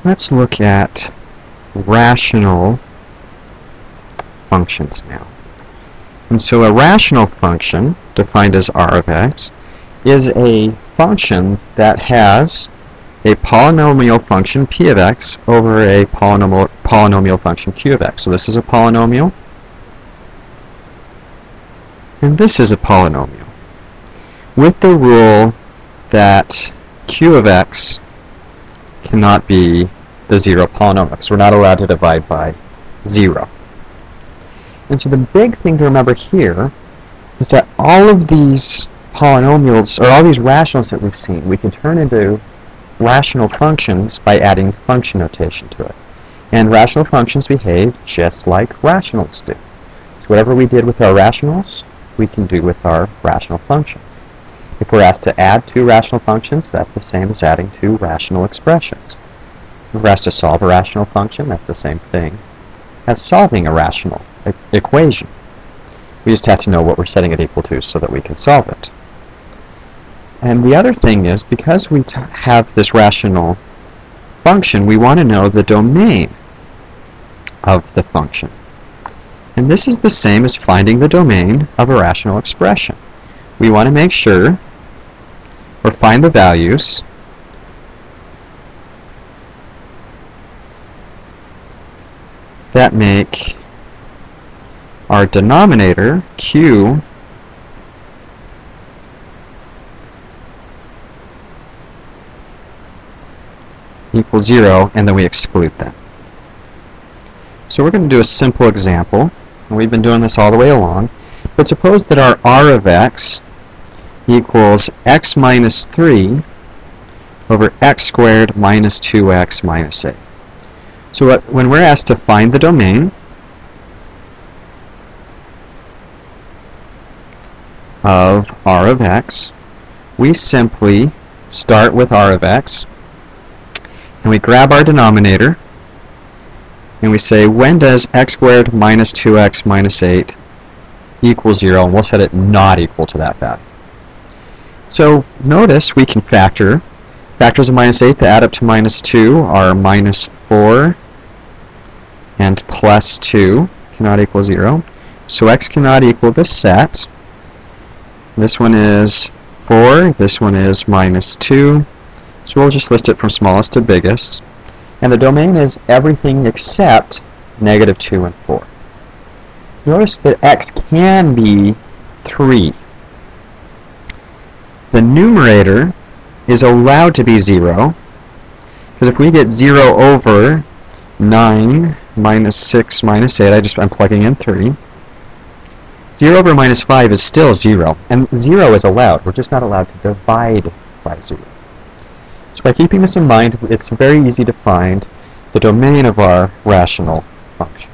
Let's look at rational functions now. And so a rational function, defined as r of x, is a function that has a polynomial function p of x over a polynomial function q of x. So this is a polynomial, and this is a polynomial, with the rule that q of x cannot be the zero polynomial, because we're not allowed to divide by 0. And so the big thing to remember here is that all of these polynomials, or all these rationals that we've seen, we can turn into rational functions by adding function notation to it. And rational functions behave just like rationals do. So whatever we did with our rationals, we can do with our rational functions. If we're asked to add two rational functions, that's the same as adding two rational expressions. If we're asked to solve a rational function, that's the same thing as solving a rational equation. We just have to know what we're setting it equal to so that we can solve it. And the other thing is, because we have this rational function, we want to know the domain of the function. And this is the same as finding the domain of a rational expression. We want to make sure, or find the values that make our denominator, q, equal 0, and then we exclude them. So we're going to do a simple example, and we've been doing this all the way along. But suppose that our r of x equals x minus 3 over x squared minus 2x minus 8. So when we're asked to find the domain of r of x, we simply start with r of x, and we grab our denominator, and we say, when does x squared minus 2x minus 8 equal 0? And we'll set it not equal to that value. So notice we can factor. Factors of minus 8 that add up to minus 2 are minus 4 and plus 2 cannot equal 0. So x cannot equal this set. This one is 4, this one is minus 2. So we'll just list it from smallest to biggest. And the domain is everything except negative 2 and 4. Notice that x can be 3. The numerator is allowed to be 0, because if we get 0 over 9 minus 6 minus 8, I'm plugging in 3. 0 over minus 5 is still 0, and 0 is allowed. We're just not allowed to divide by 0. So by keeping this in mind, it's very easy to find the domain of our rational function.